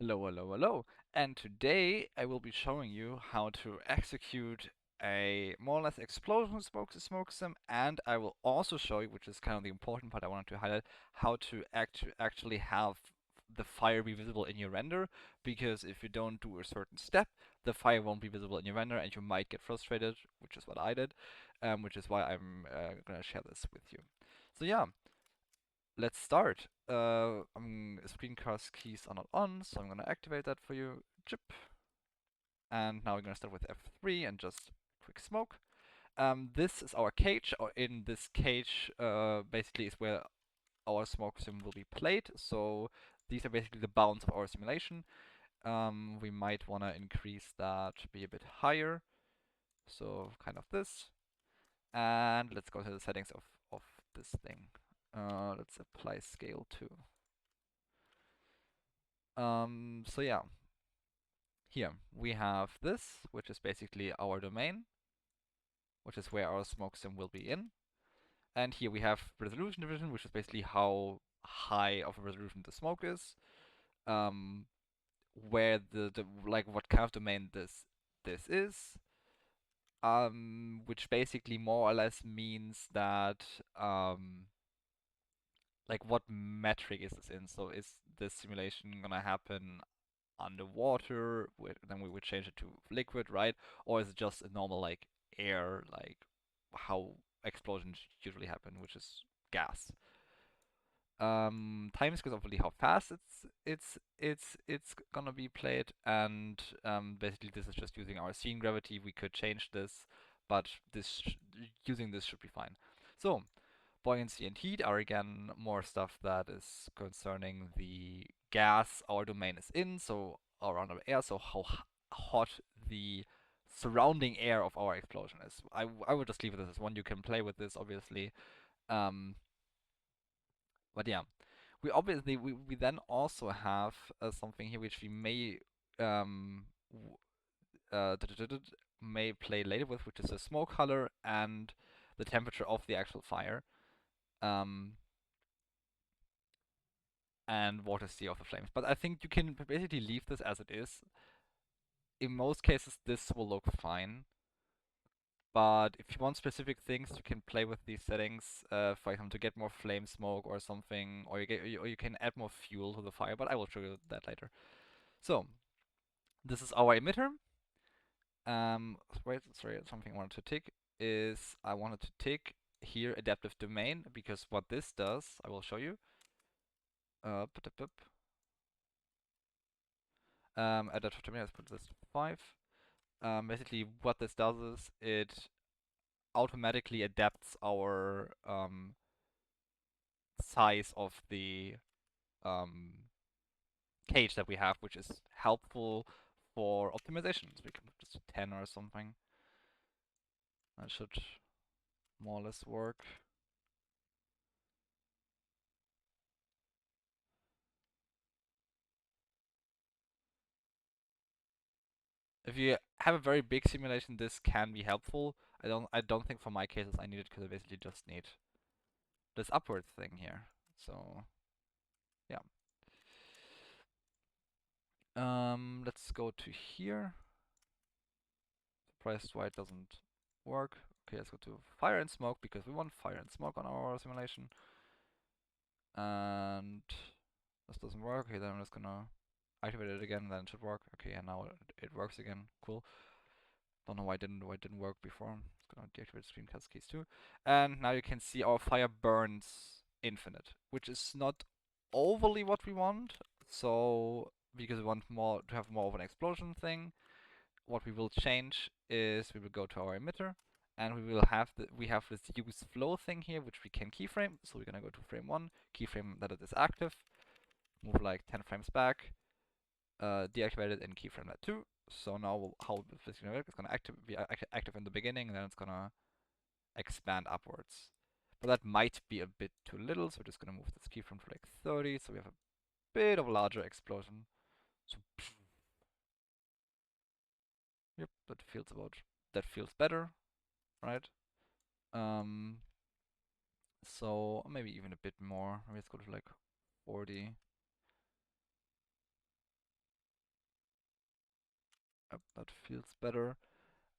Hello, hello, hello. And today I will be showing you how to execute a more or less explosion smoke system, and I will also show you, which is kind of the important part I wanted to highlight, how to actually have the fire be visible in your render, because if you don't do a certain step, the fire won't be visible in your render and you might get frustrated, which is what I did, which is why I'm gonna share this with you. So yeah, let's start. Screencast keys are not on, so I'm gonna activate that for you. Chip. And now we're gonna start with F3 and just quick smoke. This is our cage, or in this cage, basically is where our smoke sim will be played. So these are basically the bounds of our simulation. We might wanna increase that to be a bit higher. So kind of this. And let's go to the settings of this thing. Let's apply scale too. So yeah, here we have this, which is basically our domain, which is where our smoke sim will be in. And here we have resolution division, which is basically how high of a resolution the smoke is. Um, where the like what kind of domain this is. Which basically more or less means that like what metric is this in? So is this simulation gonna happen underwater, then we would change it to liquid, right? Or is it just a normal like air, like how explosions usually happen, which is gas. Time scale is obviously how fast it's gonna be played, and basically this is just using our scene gravity. We could change this, but using this should be fine. So buoyancy and heat are again more stuff that is concerning the gas our domain is in, so around our air, so how hot the surrounding air of our explosion is. I would just leave this as one. You can play with this, obviously. Um, but yeah, we then also have something here which we may um, may play later with, which is the smoke color and the temperature of the actual fire. Um, and water sea of the flames. But I think you can basically leave this as it is. In most cases, this will look fine. But if you want specific things, you can play with these settings. For example, to get more flame smoke or something, or you can add more fuel to the fire. But I will show you that later. So this is our emitter. Wait, sorry, something I wanted to tick is I wanted to tick here adaptive domain, because what this does, I will show you. Uh, Adaptive domain. Let's put this to 5. Basically, what this does is it automatically adapts our size of the um, cage that we have, which is helpful for optimization. So we can put this to 10 or something. That should more or less work. If you have a very big simulation, this can be helpful. I don't think for my cases I need it, because I basically just need this upwards thing here. So yeah. Let's go to here. Surprised why it doesn't work. Okay, let's go to fire and smoke, because we want fire and smoke on our simulation. And this doesn't work. Okay, then I'm just gonna activate it again, then it should work. Okay, and now it works again. Cool. Don't know why it didn't work before. Just gonna deactivate screencast keys too. And now you can see our fire burns infinite, which is not overly what we want. So because we want more to have more of an explosion thing, what we will change is we will go to our emitter, and we have this use flow thing here, which we can keyframe. So we're gonna go to frame 1, keyframe that it is active, move like 10 frames back, deactivate it and keyframe that too. So now how this is gonna work, it's gonna be active in the beginning, and then it's gonna expand upwards. But that might be a bit too little, so we're just gonna move this keyframe to like 30, so we have a bit of a larger explosion. So yep, that feels better, right? Um, so maybe even a bit more. Maybe let's go to like 40. Yep, that feels better.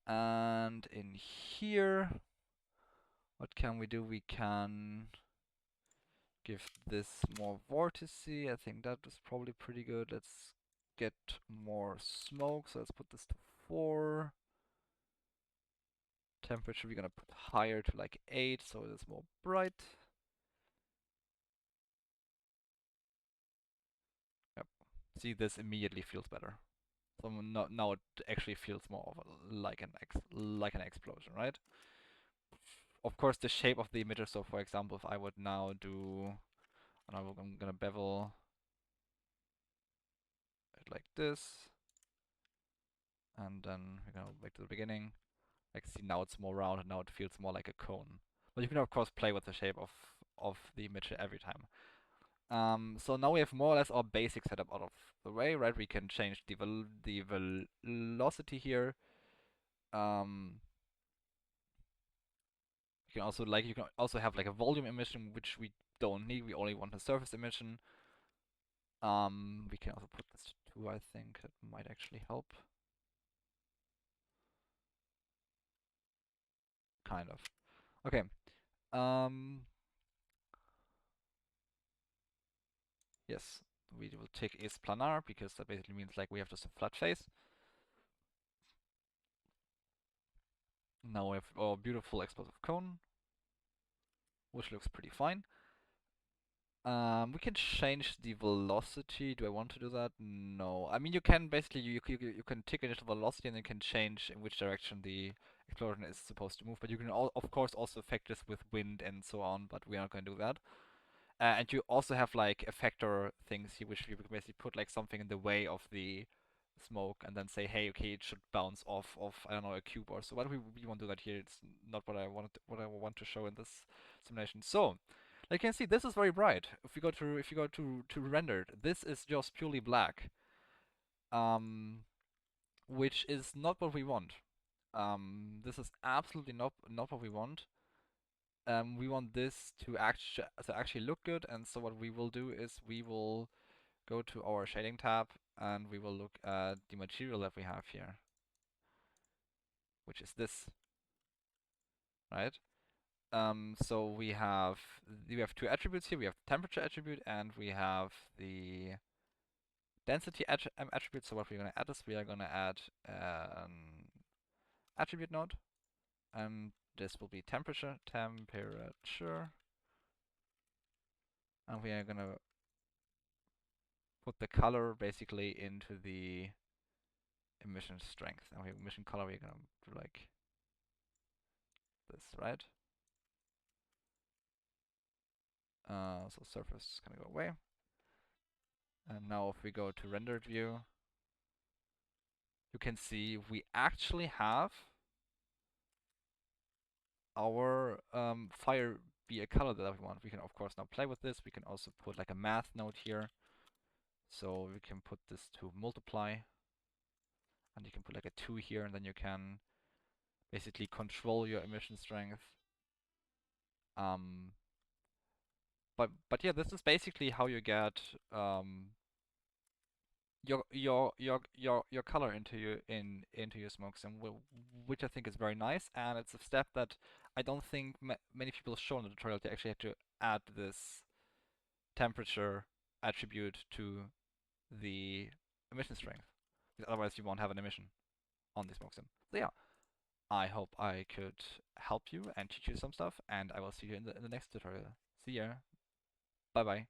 And in here, what can we do? We can give this more vorticey. I think that is probably pretty good. Let's get more smoke. So let's put this to 4. Temperature we're gonna put higher to like 8, so it is more bright. Yep. See, this immediately feels better. So now it actually feels more of like an explosion, right? Of course, the shape of the emitter. So, for example, if I would now do, and I'm gonna bevel it like this, and then we're gonna go back to the beginning. Like, see, now it's more round, and now it feels more like a cone. But you can of course play with the shape of the emitter every time. So now we have more or less our basic setup out of the way, right? We can change the velocity here. You can also have like a volume emission, which we don't need. We only want a surface emission. We can also put this to 2. I think it might actually help. Kind of. Okay. Yes, we will take is planar because that basically means like we have just a flat face. Now we have our beautiful explosive cone, which looks pretty fine. We can change the velocity. Do I want to do that? No. I mean, you can basically you can tick initial velocity and you can change in which direction the explosion is supposed to move. But you can of course also affect this with wind and so on. But we are not going to do that. And you also have like effector things here, which you can basically put like something in the way of the smoke and then say, hey, okay, it should bounce off of, I don't know, a cube or so. But we won't do that here. It's not what I want to show in this simulation. So, like you can see, this is very bright. If you go to rendered, this is just purely black, which is not what we want. This is absolutely not what we want. We want this to actually look good, and so what we will do is we will go to our shading tab and we will look at the material that we have here, which is this, right? So we have 2 attributes here. We have the temperature attribute and we have the density attribute. So what we're going to add is we are going to add an attribute node, and this will be temperature, and we are going to put the color basically into the emission strength. And emission color we're going to do like this, right? So surface is going to go away. And now if we go to rendered view, you can see we actually have our fire be a color that we want. We can of course now play with this. We can also put like a math node here. So we can put this to multiply, and you can put like a 2 here, and then you can basically control your emission strength. But yeah, this is basically how you get your color into your smoke sim, which I think is very nice, and it's a step that I don't think many people show in the tutorial. They actually have to add this temperature attribute to the emission strength, because otherwise you won't have an emission on the smoke sim. So yeah, I hope I could help you and teach you some stuff, and I will see you in the next tutorial. See ya. Bye bye.